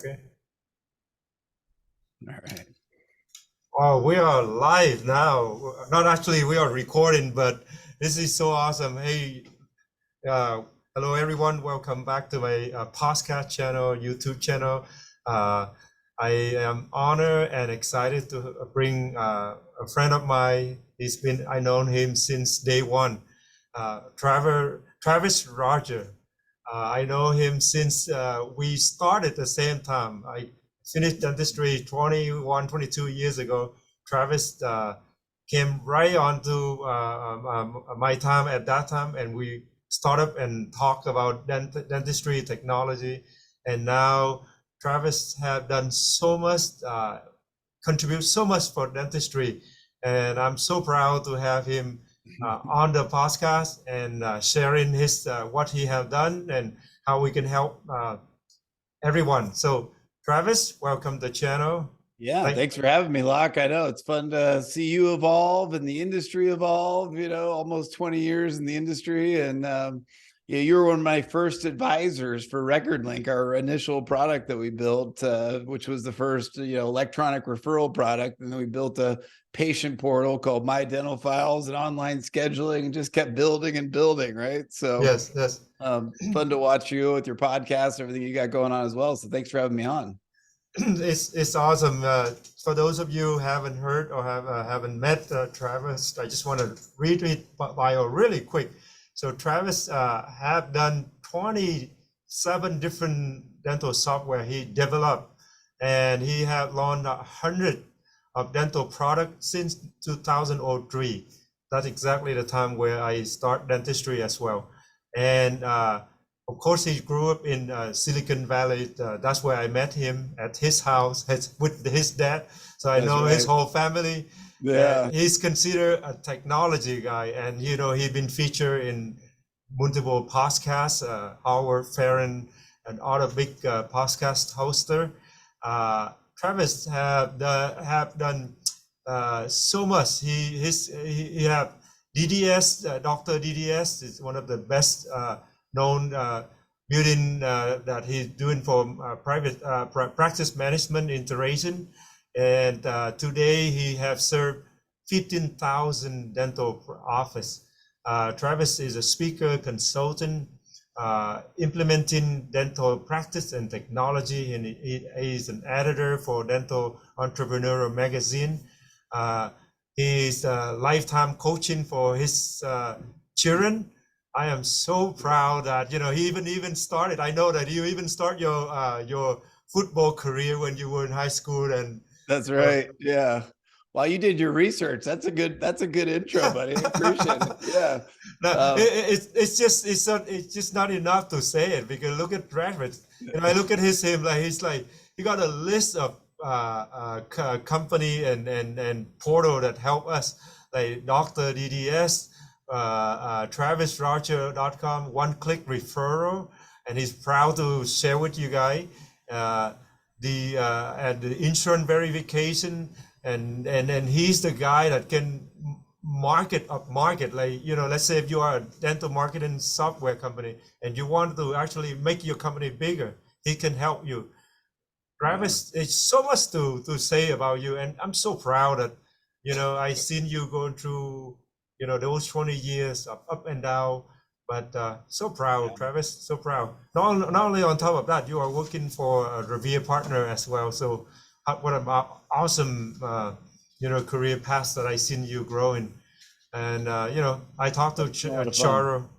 Okay. All right. Oh, we are live now. Not actually, we are recording, but this is so awesome. Hey, uh, hello everyone. Welcome back to my podcast channel, YouTube channel. Uh, I am honored and excited to bring a friend of mine. I known him since day one. Travis Roger. I know him since we started the same time. I finished dentistry 21, 22 years ago. Travis came right onto my time at that time, and we started and talked about dentistry technology. And now Travis have done so much, contribute so much for dentistry, and I'm so proud to have him on the podcast and sharing his what he have done and how we can help everyone. So Travis, welcome to the channel. Yeah, thanks for having me, Locke. I know it's fun to see you evolve and the industry evolve, almost 20 years in the industry. And yeah, you were one of my first advisors for RecordLink, our initial product that we built, which was the first, electronic referral product. And then we built a patient portal called My Dental Files and online scheduling, and just kept building and building, right? So yes. fun to watch you with your podcast, everything you got going on as well. So thanks for having me on. It's awesome. For those of you who haven't heard or haven't met Travis, I just want to read his bio really quick. So Travis have done 27 different dental software he developed, and he have launched 100 of dental products since 2003. That's exactly the time where I start dentistry as well. And of course, he grew up in Silicon Valley. That's where I met him at his house with his dad. So I know his whole family. Yeah. He's considered a technology guy, and he's been featured in multiple podcasts, Howard Farron and other big podcast hoster. Travis have done so much. He have DDS, Dr. DDS is one of the best known building that he's doing for private practice management iteration. And today he have served 15,000 dental office. Travis is a speaker, consultant, implementing dental practice and technology, and he is an editor for Dental Entrepreneur magazine. He's lifetime coaching for his children. I am so proud that he even started. I know that you even start your football career when you were in high school, and that's right. Yeah. Well, you did your research. That's a good intro, buddy. I appreciate it. Yeah. No, it's just not enough to say it, because look at Travis. I look at him like he got a list of company and portal that help us, like Dr. DDS, TravisRoger.com, OneClick referral, and he's proud to share with you guys the insurance verification, and he's the guy that can market, like let's say if you are a dental marketing software company and you want to actually make your company bigger, he can help you. Travis, it's so much to say about you, and I'm so proud that I seen you going through those 20 years of up and down, but so proud, Travis, so proud. Not only on top of that, you are working for a Revere partner as well. So what an awesome career path that I seen you growing. And I talked to Charo.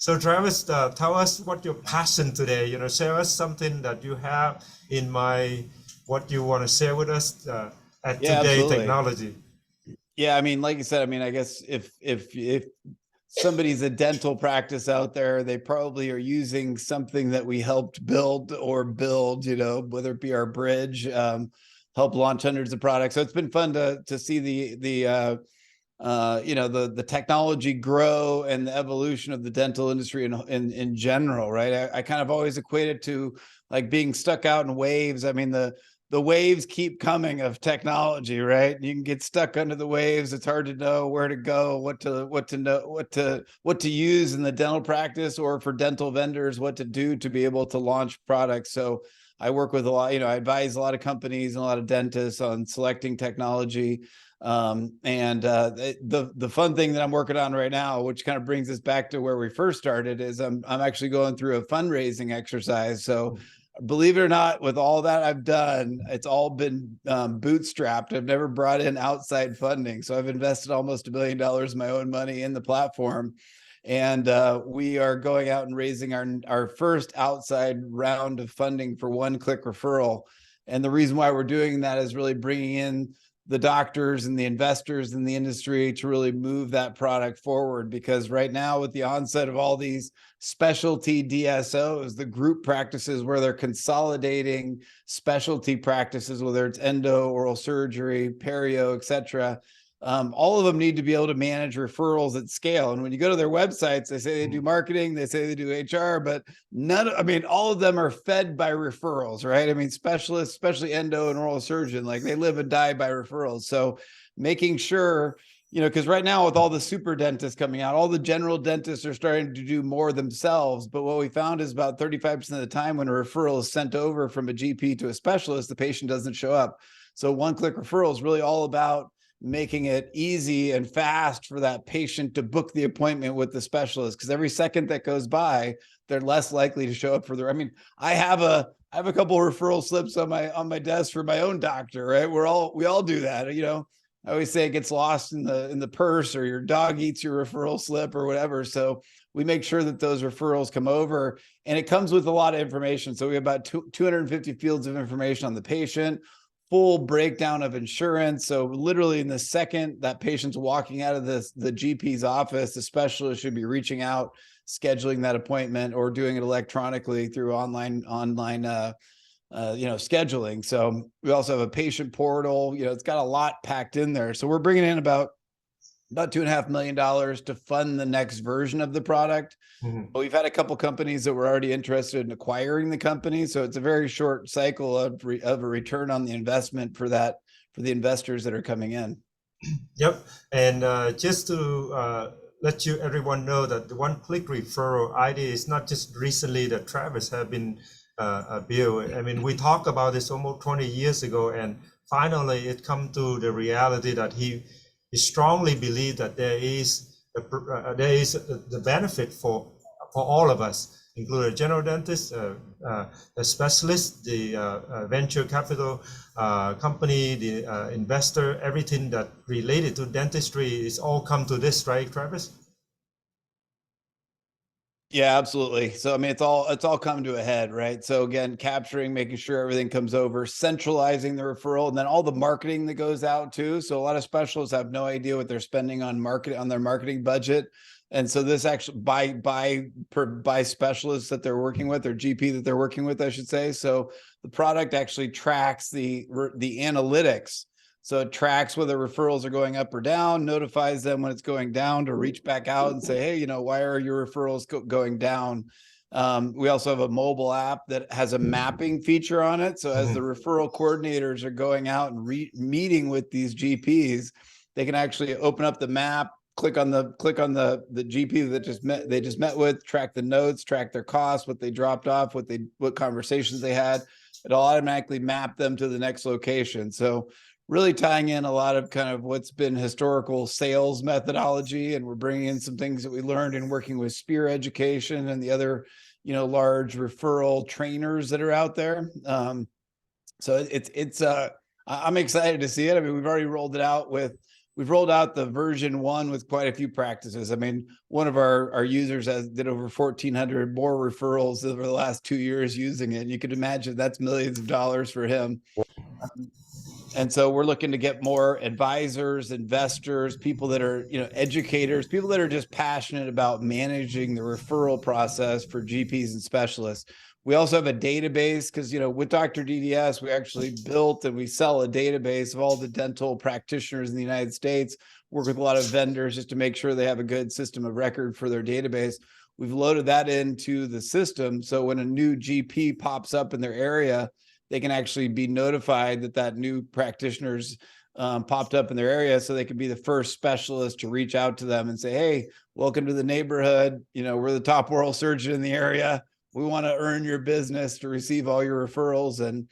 So Travis, tell us what your passion today. Share us something that you have in mind, what you want to share with us at Today absolutely. Technology. Yeah, I mean, like you said, I mean, I guess if somebody's a dental practice out there, they probably are using something that we helped build, whether it be our bridge, help launch hundreds of products. So it's been fun to see the technology grow and the evolution of the dental industry in general, right? I kind of always equate it to like being stuck out in waves. I mean, the the waves keep coming of technology, right? You can get stuck under the waves. It's hard to know where to go, what to use in the dental practice, or for dental vendors, what to do to be able to launch products. So I work with a lot, I advise a lot of companies and a lot of dentists on selecting technology. The fun thing that I'm working on right now, which kind of brings us back to where we first started, is I'm actually going through a fundraising exercise. So believe it or not, with all that I've done, it's all been bootstrapped. I've never brought in outside funding. So I've invested almost $1 billion of my own money in the platform. And we are going out and raising our first outside round of funding for OneClick referral. And the reason why we're doing that is really bringing in the doctors and the investors in the industry to really move that product forward. Because right now, with the onset of all these specialty DSOs, the group practices where they're consolidating specialty practices, whether it's endo, oral surgery, perio, et cetera, all of them need to be able to manage referrals at scale. And when you go to their websites, they say they do marketing, they say they do HR, but all of them are fed by referrals, right? I mean, specialists, especially endo and oral surgeon, like they live and die by referrals. So making sure, because right now with all the super dentists coming out, all the general dentists are starting to do more themselves. But what we found is about 35% of the time when a referral is sent over from a GP to a specialist, the patient doesn't show up. So OneClick referral is really all about making it easy and fast for that patient to book the appointment with the specialist, because every second that goes by, they're less likely to show up for their. I mean, I have a couple of referral slips on my desk for my own doctor, right? We all do that. I always say it gets lost in the purse, or your dog eats your referral slip or whatever. So we make sure that those referrals come over, and it comes with a lot of information. So we have about 250 fields of information on the patient, full breakdown of insurance. So literally in the second that patient's walking out of the GP's office, the specialist should be reaching out, scheduling that appointment, or doing it electronically through online scheduling. So we also have a patient portal. It's got a lot packed in there. So we're bringing in about $2.5 million to fund the next version of the product. But we've had a couple companies that were already interested in acquiring the company. So it's a very short cycle of a return on the investment for the investors that are coming in. Yep. And just to let everyone know that the OneClick referral idea is not just recently that Travis have been built. I mean, we talked about this almost 20 years ago, and finally it come to the reality that he strongly believes that there is the benefit for all of us, including general dentists, the specialists, the venture capital company, the investor, everything that related to dentistry is all come to this, right, Travis? Yeah, absolutely. So, I mean, it's all come to a head, right? So again, capturing, making sure everything comes over, centralizing the referral, and then all the marketing that goes out too. So a lot of specialists have no idea what they're spending on their marketing budget. And so this actually by specialists that they're working with, or GP that they're working with, I should say. So the product actually tracks the analytics. So it tracks whether referrals are going up or down, notifies them when it's going down to reach back out and say, hey, why are your referrals going down? We also have a mobile app that has a mapping feature on it. So as the referral coordinators are going out and meeting with these GPs, they can actually open up the map, click on the GP that they just met with, track the notes, track their costs, what they dropped off, what conversations they had. It'll automatically map them to the next location. So really tying in a lot of kind of what's been historical sales methodology, and we're bringing in some things that we learned in working with Spear Education and the other, large referral trainers that are out there. So I'm excited to see it. I mean, we've rolled out the version 1 with quite a few practices. I mean, one of our users did over 1,400 more referrals over the last 2 years using it. And you could imagine that's millions of dollars for him. And so we're looking to get more advisors, investors, people that are, educators, people that are just passionate about managing the referral process for GPs and specialists. We also have a database because, with Dr. DDS, we actually built and we sell a database of all the dental practitioners in the United States, work with a lot of vendors just to make sure they have a good system of record for their database. We've loaded that into the system. So when a new GP pops up in their area, they can actually be notified that that new practitioner's popped up in their area, so they could be the first specialist to reach out to them and say, hey, welcome to the neighborhood. You know, we're the top oral surgeon in the area. We want to earn your business to receive all your referrals and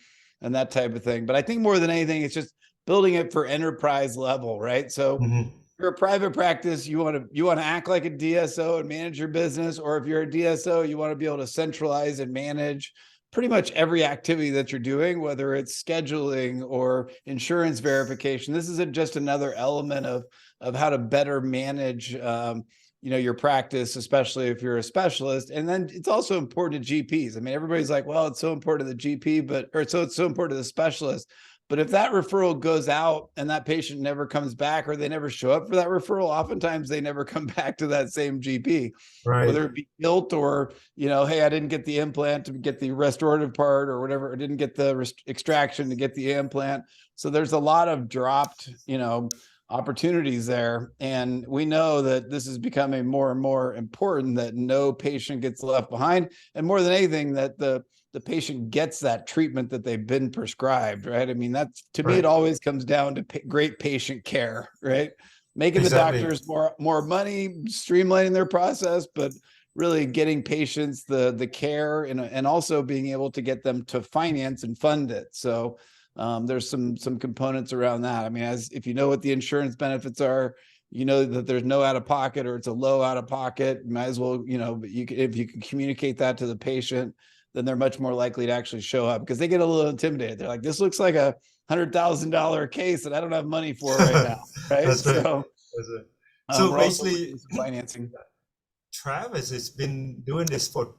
that type of thing. But I think more than anything, it's just building it for enterprise level, right? So Mhm. you're a private practice, you want to act like a DSO and manage your business, or if you're a DSO, you want to be able to centralize and manage pretty much every activity that you're doing, whether it's scheduling or insurance verification. This is just another element of how to better manage you know, your practice, especially if you're a specialist. And then it's also important to GPs. I mean, everybody's like, well, it's so important to the GP, but or so it's so important to the specialist. But if that referral goes out and that patient never comes back, or they never show up for that referral, oftentimes they never come back to that same GP, Right. whether it be guilt or, you know, hey, I didn't get the implant to get the restorative part or whatever, or didn't get the extraction to get the implant. So there's a lot of dropped, you know, opportunities there. And we know that this is becoming more and more important, that no patient gets left behind. And more than anything, that the patient gets that treatment that they've been prescribed, right? I mean, that's, to me, it Right. always comes down to great patient care, right? Making the Exactly. doctors more money, streamlining their process, but really getting patients the care and also being able to get them to finance and fund it. So there's some components around that. I mean, as if you know what the insurance benefits are, you know that there's no out of pocket, or it's a low out of pocket. You might as well, you know, but if you can communicate that to the patient, then they're much more likely to actually show up, because they get a little intimidated. They're like, this looks like a $100,000 case that I don't have money for right now, right? That's right. So That's right. So we're also looking basically, at some financing. Travis has been doing this for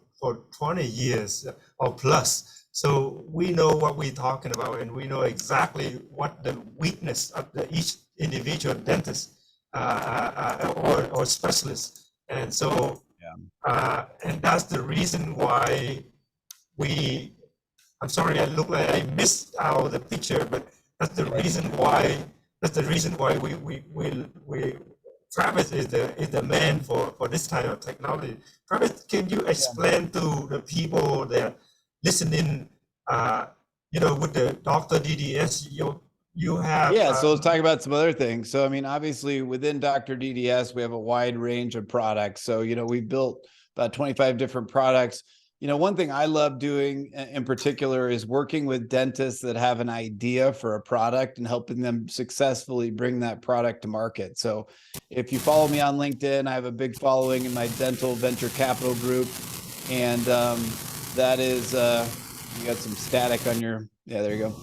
20 years or plus. So we know what we're talking about, and we know exactly what the weakness of each individual dentist or specialist. And so, and that's the reason why we, I'm sorry, I look like I missed out the picture, but that's the reason why, we Travis is the man for this kind of technology. Travis, can you explain to the people that listening, you know, with the Dr. DDS, you have Yeah, so let's talk about some other things. So, I mean, obviously within Dr. DDS, we have a wide range of products. So, you know, we built about 25 different products. You know, one thing I love doing in particular is working with dentists that have an idea for a product and helping them successfully bring that product to market. So if you follow me on LinkedIn, I have a big following in my dental venture capital group. And that is, you got some static on your, yeah, there you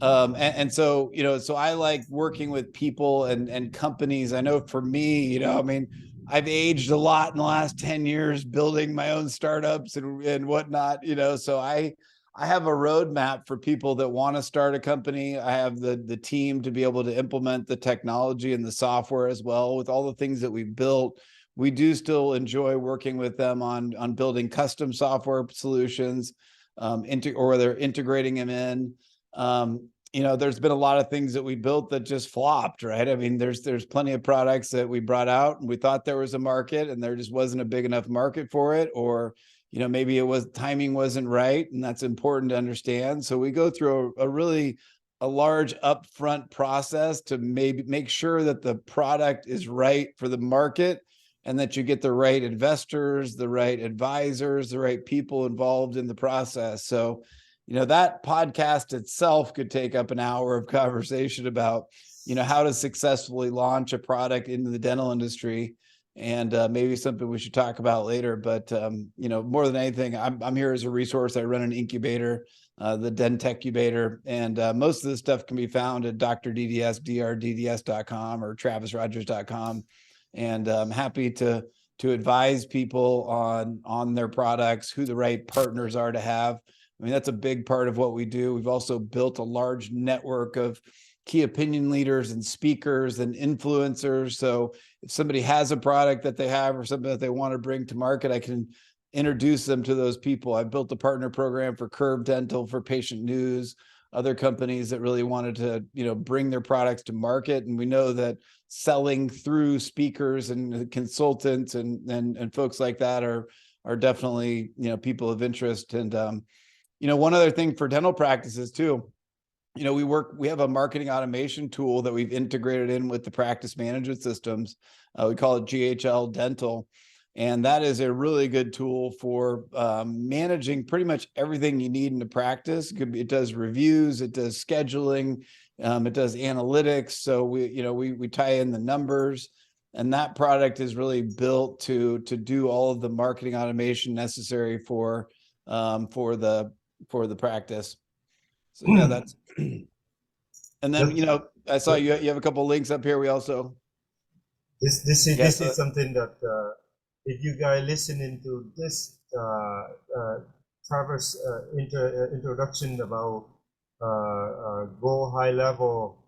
go. And so, you know, so I like working with people and companies. I know for me, you know, I mean, I've aged a lot in the last 10 years building my own startups and whatnot, you know, so I have a roadmap for people that want to start a company. I have the team to be able to implement the technology and the software as well. With all the things that we've built, we do still enjoy working with them on building custom software solutions, or they're integrating them in. You know, there's been a lot of things that we built that just flopped, right? I mean, there's plenty of products that we brought out and we thought there was a market and there just wasn't a big enough market for it, or, you know, maybe it was timing wasn't right, and that's important to understand. So we go through a really large upfront process to maybe make sure that the product is right for the market, and that you get the right investors, the right advisors, the right people involved in the process. So, you know, that podcast itself could take up an hour of conversation about, you know, how to successfully launch a product into the dental industry, and maybe something we should talk about later. But you know, more than anything, I'm here as a resource. I run an incubator, the Dentecubator, and most of this stuff can be found at drdds.com or travisrogers.com. And I'm happy to advise people on their products, who the right partners are to have. I mean, that's a big part of what we do. We've also built a large network of key opinion leaders and speakers and influencers. So if somebody has a product that they have or something that they want to bring to market, I can introduce them to those people. I built a partner program for Curve Dental, for Patient News, other companies that really wanted to, you know, bring their products to market. And we know that selling through speakers and consultants and folks like that are definitely, you know, people of interest. And One other thing for dental practices too, we have a marketing automation tool that we've integrated in with the practice management systems. We call it GHL Dental. And that is a really good tool for managing pretty much everything you need in the practice. It does reviews, it does scheduling, it does analytics. So we tie in the numbers, and that product is really built to do all of the marketing automation necessary for the practice. So yeah, that's, and then, I saw you have a couple of links up here. We also, this is something that if you guys listening to this Travis introduction about go high level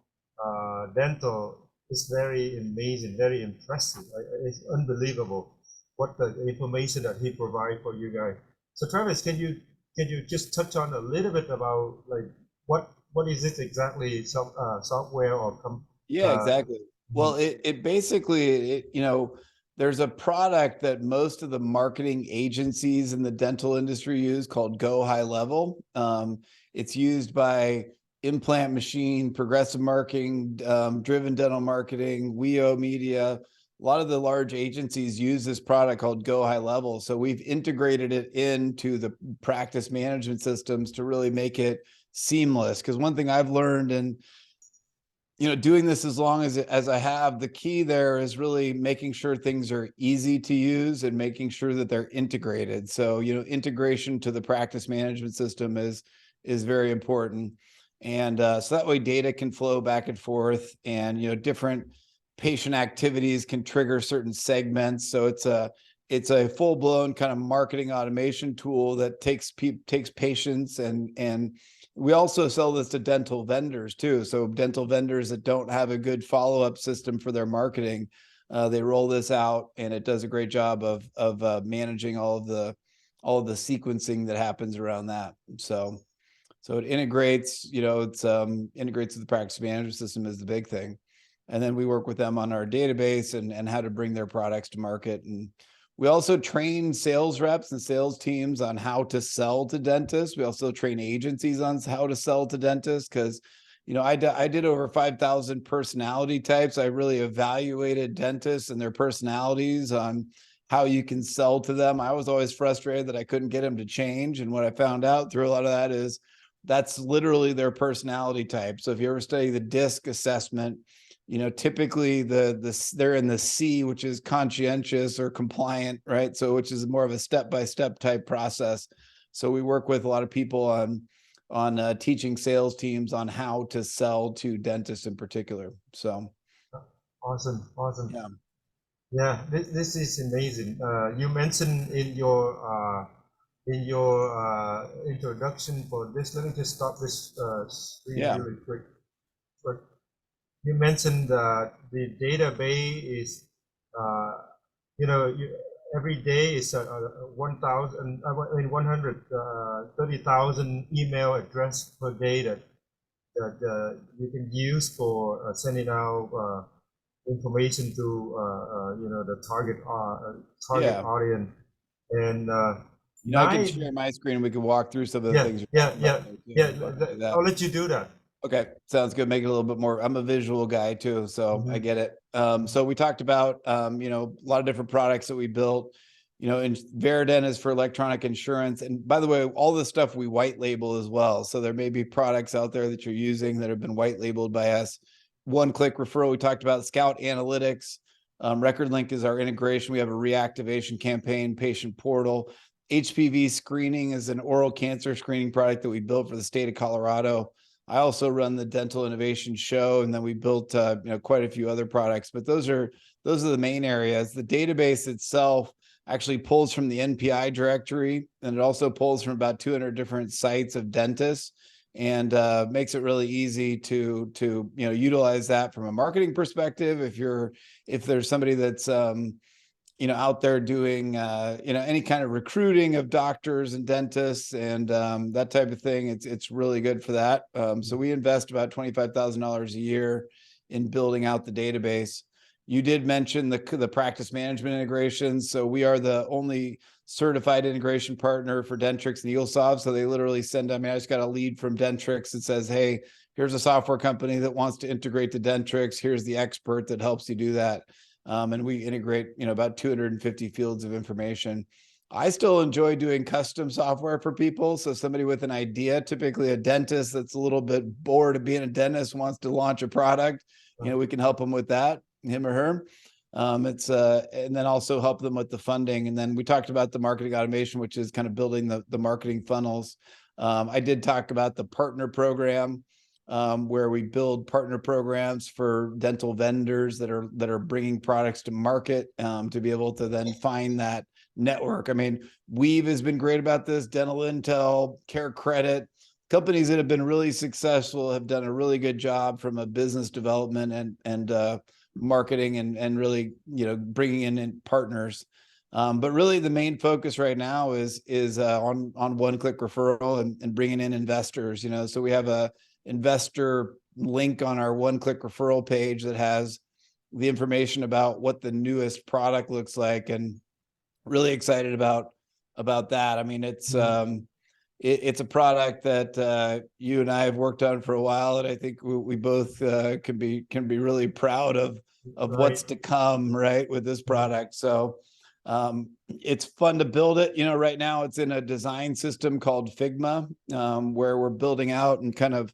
dental, is very amazing, very impressive. It's unbelievable what the information that he provides for you guys. So Travis, can you just touch on a little bit about like what is it exactly, some software or exactly. Well, it basically, there's a product that most of the marketing agencies in the dental industry use called Go High Level. It's used by Implant Machine, Progressive Marketing, Driven Dental Marketing, WEO Media. A lot of the large agencies use this product called Go High Level. So we've integrated it into the practice management systems to really make it seamless. Because one thing I've learned, and doing this as long as I have, the key there is really making sure things are easy to use and making sure that they're integrated. So, integration to the practice management system is very important. And so that way data can flow back and forth, and, different patient activities can trigger certain segments. So it's a full blown kind of marketing automation tool that takes patients, and we also sell this to dental vendors too. So dental vendors that don't have a good follow-up system for their marketing, they roll this out, and it does a great job of managing all of the sequencing that happens around that. So it integrates, it's integrates with the practice management system is the big thing. And then we work with them on our database and how to bring their products to market. And we also train sales reps and sales teams on how to sell to dentists. We also train agencies on how to sell to dentists, because, I did over 5,000 personality types. I really evaluated dentists and their personalities on how you can sell to them. I was always frustrated that I couldn't get them to change. And what I found out through a lot of that is that's literally their personality type. So if you ever study the DISC assessment, typically they're in the C, which is conscientious or compliant, right? So which is more of a step-by-step type process. So we work with a lot of people on teaching sales teams on how to sell to dentists in particular. So awesome. Yeah, this is amazing. You mentioned in your introduction for this, let me just stop this screen really quick. But you mentioned that the database is, every day is 130,000 email address per day that you can use for sending out information to the target audience. And I can share my screen and we can walk through some of the things. I'll let you do that. Okay, sounds good. Make it a little bit more. I'm a visual guy too, so I get it. So we talked about a lot of different products that we built. And Verident is for electronic insurance. And by the way, all this stuff we white label as well. So there may be products out there that you're using that have been white labeled by us. OneClick referral, we talked about. Scout Analytics. RecordLink is our integration. We have a reactivation campaign, patient portal. HPV screening is an oral cancer screening product that we built for the state of Colorado. I also run the Dental Innovation Show, and then we built quite a few other products. But those are the main areas. The database itself actually pulls from the NPI directory, and it also pulls from about 200 different sites of dentists, and makes it really easy to utilize that from a marketing perspective. If there's somebody that's out there doing, any kind of recruiting of doctors and dentists and that type of thing, it's really good for that. So we invest about $25,000 a year in building out the database. You did mention the practice management integrations. So we are the only certified integration partner for Dentrix and EagleSoft. So they literally send, I mean, I just got a lead from Dentrix that says, hey, here's a software company that wants to integrate to Dentrix. Here's the expert that helps you do that. And we integrate, about 250 fields of information. I still enjoy doing custom software for people. So somebody with an idea, typically a dentist that's a little bit bored of being a dentist, wants to launch a product, we can help them with that, him or her. And then also help them with the funding. And then we talked about the marketing automation, which is kind of building the marketing funnels. I did talk about the partner program, where we build partner programs for dental vendors that are bringing products to market, to be able to then find that network. I mean, Weave has been great about this. Dental Intel, Care Credit, companies that have been really successful have done a really good job from a business development and marketing and really, bringing in partners. But really the main focus right now is on OneClick referral and bringing in investors, so we have a investor link on our OneClick referral page that has the information about what the newest product looks like, and really excited about that. I mean, it's it's a product that you and I have worked on for a while, and I think we both can be really proud of what's to come, right, with this product. So it's fun to build it. Right now it's in a design system called Figma, where we're building out and kind of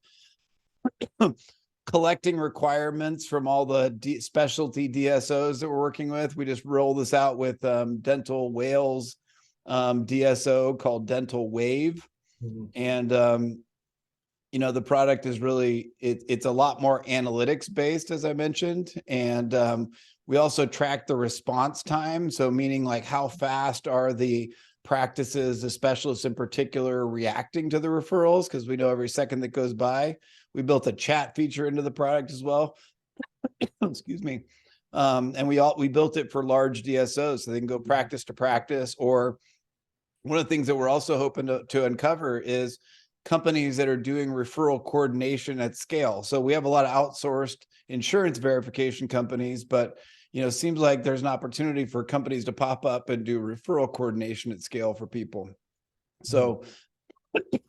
collecting requirements from all the specialty DSOs that we're working with. We just roll this out with Dental Wales DSO called Dental Wave. And the product is really, it's a lot more analytics based, as I mentioned. And we also track the response time. So meaning like how fast are the practices, the specialists in particular, reacting to the referrals, because we know every second that goes by. We built a chat feature into the product as well. Excuse me. And we built it for large DSOs so they can go practice to practice. Or one of the things that we're also hoping to uncover is companies that are doing referral coordination at scale. So we have a lot of outsourced insurance verification companies, but seems like there's an opportunity for companies to pop up and do referral coordination at scale for people. So,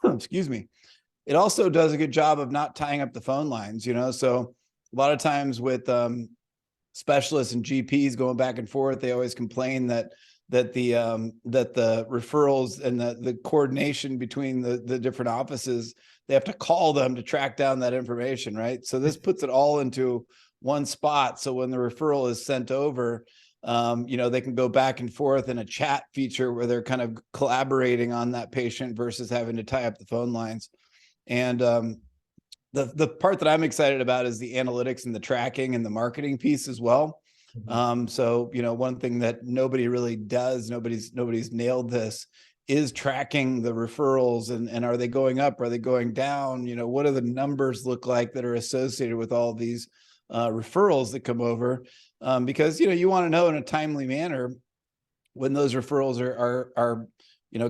excuse me. It also does a good job of not tying up the phone lines, so a lot of times with specialists and GPs going back and forth, they always complain that the referrals and the coordination between the different offices, they have to call them to track down that information, right? So this puts it all into one spot. So when the referral is sent over, they can go back and forth in a chat feature where they're kind of collaborating on that patient versus having to tie up the phone lines. And the part that I'm excited about is the analytics and the tracking and the marketing piece as well. So, one thing that nobody really does, nobody's nailed this, is tracking the referrals and are they going up? Are they going down? What do the numbers look like that are associated with all these referrals that come over? Because, you want to know in a timely manner when those referrals are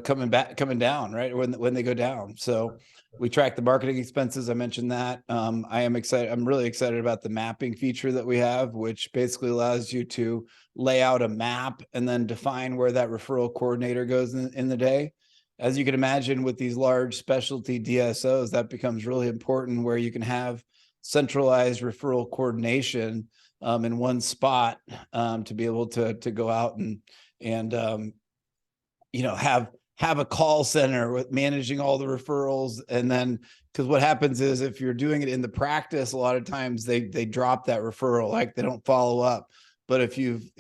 coming down, right? When they go down. So we track the marketing expenses. I mentioned that. I'm really excited about the mapping feature that we have, which basically allows you to lay out a map and then define where that referral coordinator goes in the day. As you can imagine, with these large specialty DSOs, that becomes really important, where you can have centralized referral coordination in one spot, to be able to go out and have a call center with managing all the referrals. And then, because what happens is if you're doing it in the practice, a lot of times they drop that referral, like they don't follow up. But if you've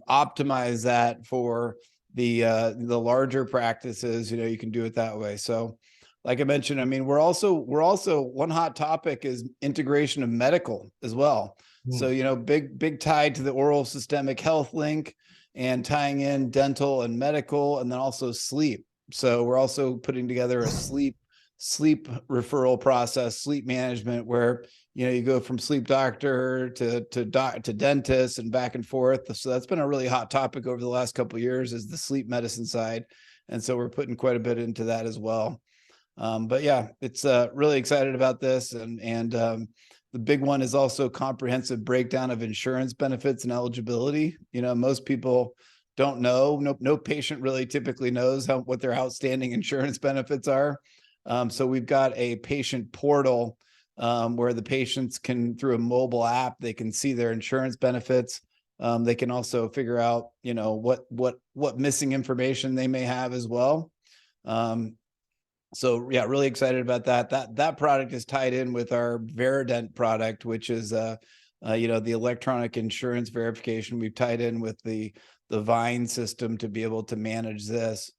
optimized that for the larger practices, you can do it that way. So like I mentioned, I mean, we're also one hot topic is integration of medical as well. So, big tied to the oral systemic health link, and tying in dental and medical, and then also sleep. So we're also putting together a sleep referral process, sleep management, where you go from sleep doctor to dentist and back and forth. So that's been a really hot topic over the last couple of years, is the sleep medicine side, and so we're putting quite a bit into that as well. But yeah, it's really excited about this, and the big one is also comprehensive breakdown of insurance benefits and eligibility. Most people don't know. No patient really typically knows what their outstanding insurance benefits are. So we've got a patient portal where the patients can, through a mobile app, they can see their insurance benefits. They can also figure out, what missing information they may have as well. So yeah, really excited about that. That product is tied in with our Verident product, which is the electronic insurance verification. We've tied in with the Vine system to be able to manage this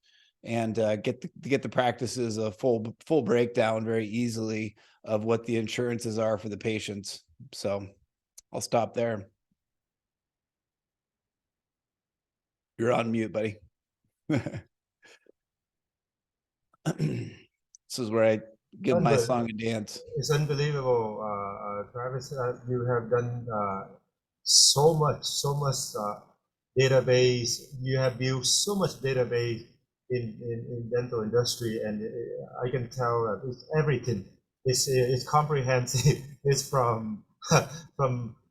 and get the practices a full breakdown very easily of what the insurances are for the patients. So I'll stop there. You're on mute, buddy. This is where I give my song a dance. It's unbelievable, Travis. You have done so much database. You have built so much database in dental industry, and I can tell that it's everything. It's comprehensive. It's from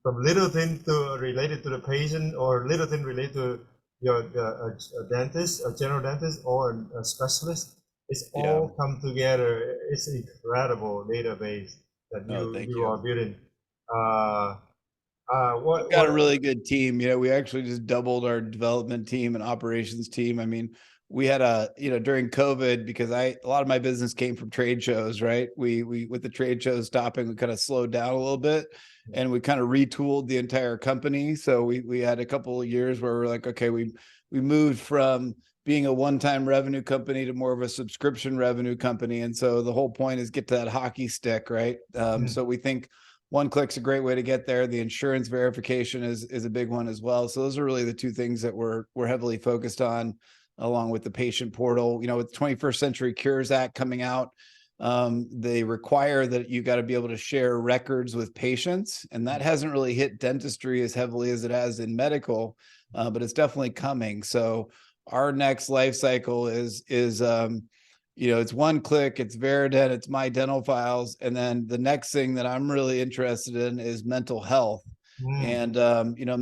from little thing to related to the patient, or little thing related to your a dentist, a general dentist, or a specialist. It's all come together. It's an incredible database that you are building. We've got a really good team. We actually just doubled our development team and operations team. I mean, we had during COVID, because a lot of my business came from trade shows, right? We with the trade shows stopping, we kind of slowed down a little bit, and we kind of retooled the entire company. So we had a couple of years where we're like, okay, we moved from being a one-time revenue company to more of a subscription revenue company. And so the whole point is get to that hockey stick, right? So we think OneClick's a great way to get there. The insurance verification is a big one as well. So those are really the two things that we're heavily focused on, along with the patient portal. With the 21st Century Cures Act coming out, they require that you got to be able to share records with patients, and that hasn't really hit dentistry as heavily as it has in medical, but it's definitely coming. So our next life cycle is it's OneClick, it's Verident, it's My Dental Files, and then the next thing that I'm really interested in is mental health. And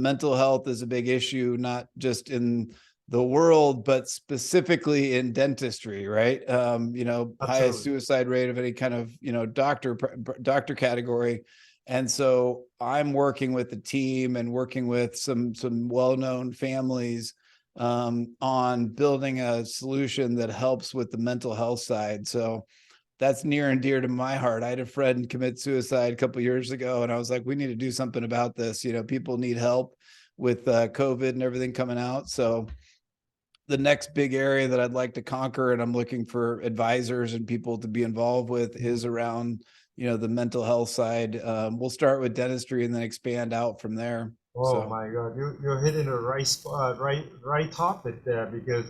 mental health is a big issue, not just in the world, but specifically in dentistry, right? Highest suicide rate of any kind of doctor category. And so I'm working with the team and working with some well-known families on building a solution that helps with the mental health side. So that's near and dear to my heart. I had a friend commit suicide a couple of years ago, and I was like, we need to do something about this. People need help with COVID and everything coming out. So the next big area that I'd like to conquer, and I'm looking for advisors and people to be involved with, is around the mental health side. We'll start with dentistry and then expand out from there. Oh my God, you're hitting the right spot, right topic there, because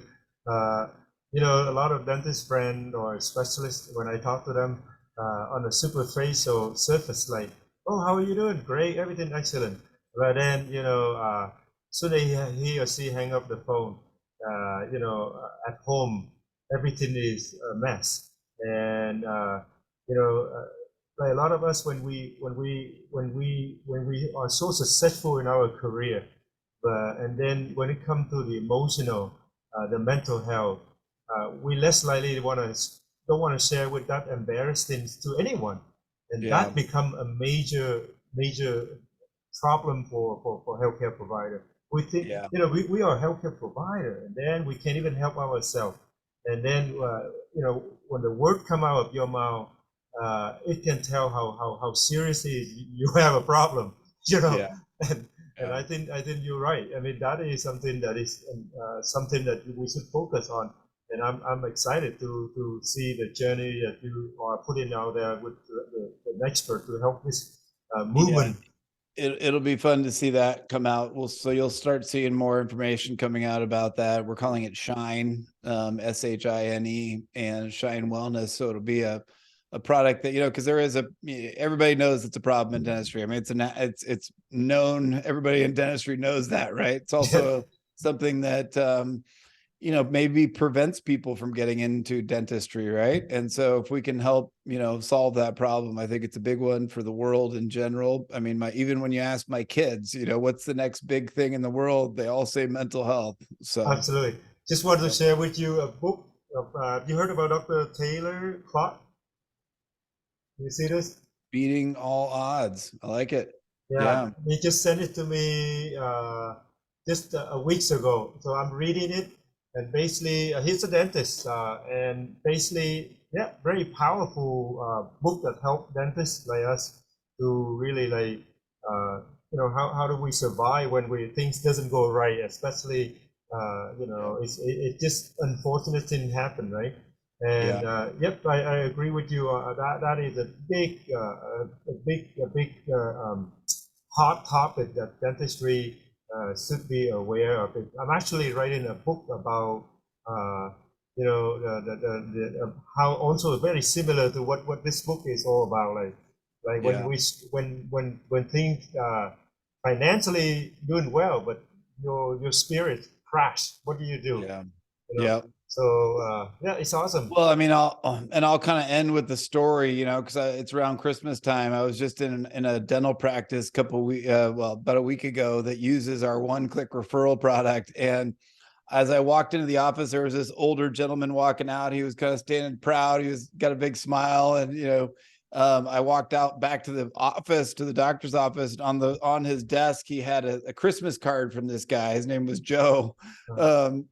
a lot of dentist friend or specialists, when I talk to them on a superficial surface, like, oh, how are you doing? Great, everything excellent. But then soon he or she hang up the phone. At home, everything is a mess, and like a lot of us, when we are so successful in our career, and then when it comes to the emotional, the mental health, we less likely don't want to share with that embarrassed things to anyone, and that become a major problem for healthcare provider. We think we are a healthcare provider, and then we can't even help ourselves, and then when the word come out of your mouth, it can tell how seriously you have a problem, and I think you're right. I mean, that is something that we should focus on, and I'm excited to see the journey that you are putting out there with the expert to help this movement. It'll be fun to see that come out. So you'll start seeing more information coming out about that. We're calling it Shine, SHINE, and Shine Wellness. So it'll be a product that, because there is everybody knows it's a problem in dentistry. I mean, it's known. Everybody in dentistry knows that, right? It's also something that maybe prevents people from getting into dentistry, right? And so if we can help, solve that problem, I think it's a big one for the world in general. I mean, even when you ask my kids, what's the next big thing in the world, they all say mental health. So Absolutely. Just wanted to share with you a book of, you heard about Dr. Taylor Clock? You see this? beating all odds. I like it. Yeah, Yeah. he just sent it to me just a weeks ago. So I'm reading it, and basically, he's a dentist, and basically, yeah, very powerful book that help dentists like us to really like, how do we survive when things doesn't go right, especially, it just unfortunate thing happen, right? Yeah. And yep, I agree with you. That is a big hot topic that dentistry should be aware of. It. I'm actually writing a book about, how also very similar to what this book is all about. Like when Yeah. we when things financially doing well, but your spirit crash. What do you do? Yeah. You know. Yeah. So yeah, it's awesome. Well, I mean, I'll kind of end with the story, because it's around Christmas time. I was just in a dental practice about a week ago that uses our OneClick referral product, and as I walked into the office, there was this older gentleman walking out. He was kind of standing proud. He was got a big smile, and I walked out back to the office, to the doctor's office. And on his desk, he had a Christmas card from this guy. His name was Joe, and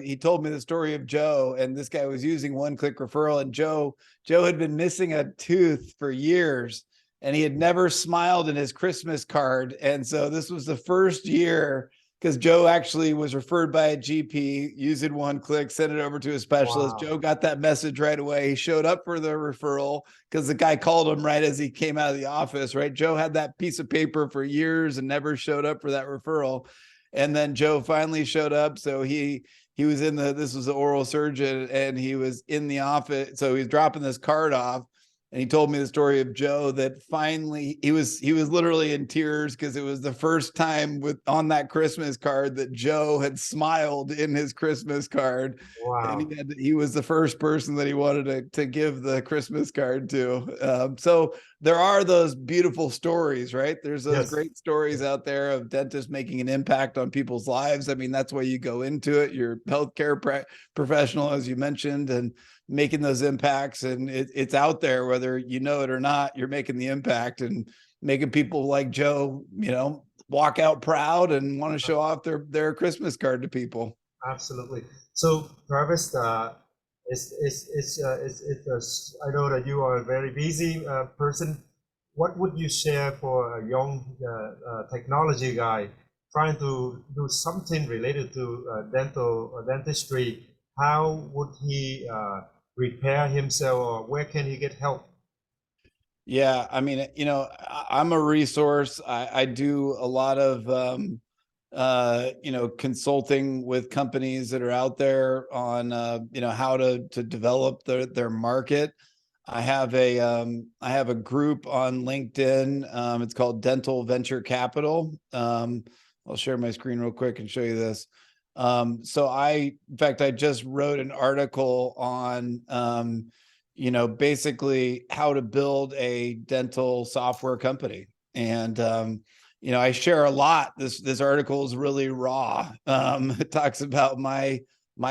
he told me the story of Joe. And this guy was using OneClick referral, and Joe had been missing a tooth for years, and he had never smiled in his Christmas card. And so this was the first year, because Joe actually was referred by a GP, using OneClick, sent it over to a specialist. Wow. Joe got that message right away. He showed up for the referral because the guy called him right as he came out of the office, right? Joe had that piece of paper for years and never showed up for that referral. And then Joe finally showed up. So he was this was the oral surgeon, and he was in the office. So he's dropping this card off. And he told me the story of Joe, that finally he was literally in tears because it was the first time on that Christmas card that Joe had smiled in his Christmas card. And Wow. he was the first person that he wanted to give the Christmas card to. So there are those beautiful stories, right? There's those Yes. great stories out there of dentists making an impact on people's lives. I mean, that's why you go into it. You're a healthcare professional, as you mentioned, and making those impacts, and it's out there whether you know it or not. You're making the impact and making people like Joe walk out proud and want to show off their Christmas card to people. Absolutely. So, Travis, I know that you are a very busy person. What would you share for a young technology guy trying to do something related to dentistry? How would he prepare himself, or where can he get help? Yeah, I mean, I'm a resource. I do a lot of consulting with companies that are out there on how to develop their market. I have a group on LinkedIn. It's called Dental Venture Capital. I'll share my screen real quick and show you this. So in fact, I just wrote an article on basically how to build a dental software company. And I share a lot. This article is really raw. It talks about my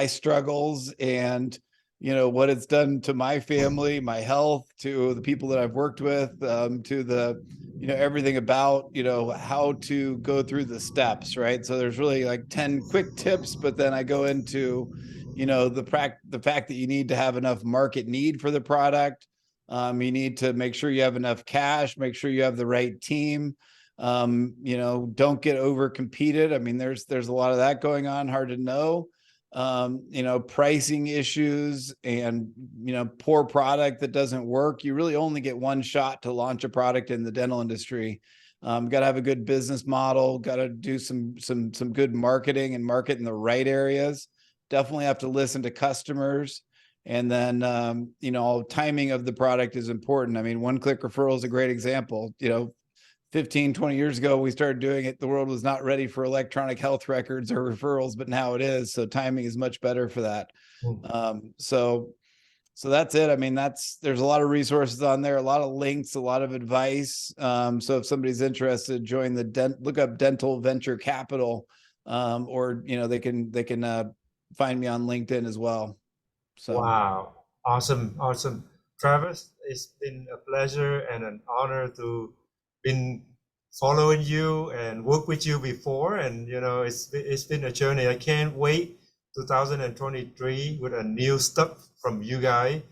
struggles and what it's done to my family, my health, to the people that I've worked with, to the everything about how to go through the steps, right? So there's really like 10 quick tips, but then I go into the fact that you need to have enough market need for the product. You need to make sure you have enough cash, make sure you have the right team. Don't get over competed. I mean, there's a lot of that going on, hard to know. Pricing issues and poor product that doesn't work. You really only get one shot to launch a product in the dental industry. Got to have a good business model, got to do some good marketing and market in the right areas. Definitely have to listen to customers. And then, timing of the product is important. I mean, OneClick referral is a great example. 15, 20 years ago, we started doing it. The world was not ready for electronic health records or referrals, but now it is. So timing is much better for that. So that's it. I mean, there's a lot of resources on there, a lot of links, a lot of advice. So if somebody's interested, look up Dental Venture Capital, or they can find me on LinkedIn as well. So wow, awesome, Travis. It's been a pleasure and an honor to been following you and work with you before, and it's been a journey. I can't wait 2023 with a new stuff from you guys.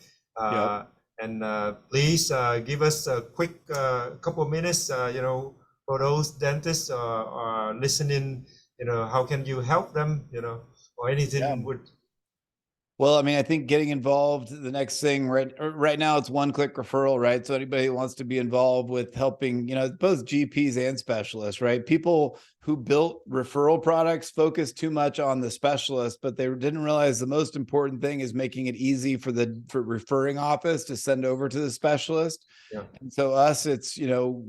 Yep. And please give us a quick couple of minutes, for those dentists listening, how can you help them, or anything would. Well, I mean, I think getting involved, the next thing right now it's one-click referral, right? So anybody who wants to be involved with helping, both GPs and specialists, right? People who built referral products focus too much on the specialist, but they didn't realize the most important thing is making it easy for referring office to send over to the specialist. Yeah. And so it's,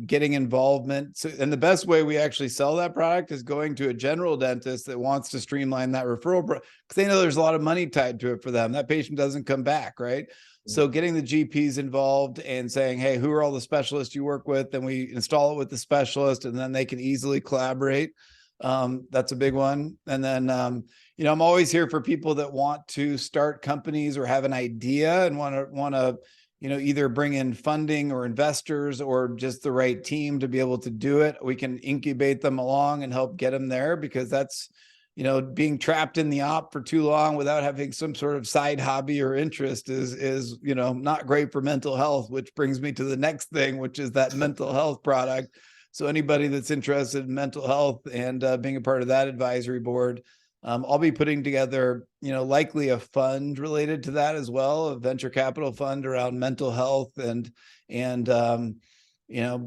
getting involvement. So, and the best way we actually sell that product is going to a general dentist that wants to streamline that referral, because they know there's a lot of money tied to it for them. That patient doesn't come back, right? So getting the GPs involved and saying, hey, who are all the specialists you work with? Then we install it with the specialist, and then they can easily collaborate. That's a big one. And then, I'm always here for people that want to start companies or have an idea and want to, either bring in funding or investors or just the right team to be able to do it. We can incubate them along and help get them there, because that's, being trapped in the op for too long without having some sort of side hobby or interest is not great for mental health, which brings me to the next thing, which is that mental health product. So anybody that's interested in mental health and being a part of that advisory board, I'll be putting together, likely a fund related to that as well, a venture capital fund around mental health and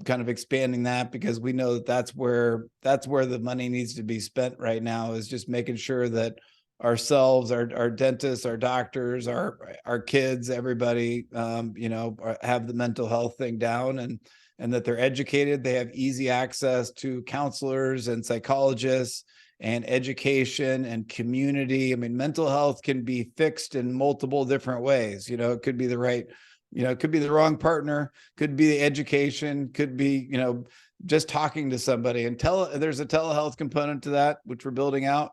kind of expanding that, because we know that that's where the money needs to be spent right now, is just making sure that ourselves, our dentists, our doctors, our kids, everybody, have the mental health thing down, and that they're educated, they have easy access to counselors and psychologists and education and community. I mean, mental health can be fixed in multiple different ways. It could be it could be the wrong partner, could be the education, could be, just talking to somebody. And there's a telehealth component to that, which we're building out.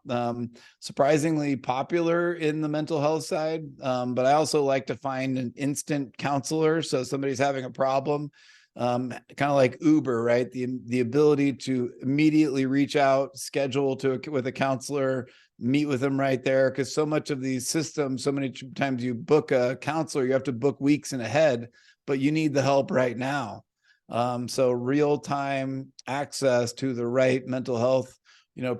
Surprisingly popular in the mental health side. But I also like to find an instant counselor. So somebody's having a problem, kind of like Uber, right? The ability to immediately reach out, schedule with a counselor, meet with them right there. Because so much of these systems, so many times you book a counselor, you have to book weeks in ahead, but you need the help right now. So real-time access to the right mental health,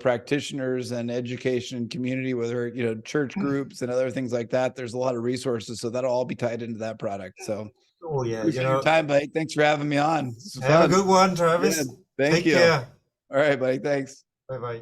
practitioners and education and community, whether, church groups and other things like that. There's a lot of resources. So that'll all be tied into that product. So Oh yeah, appreciate your time, buddy. Thanks for having me on. This was have fun. a good one, Travis. Yeah, thank Take you. care. All right, buddy. Thanks. Bye bye.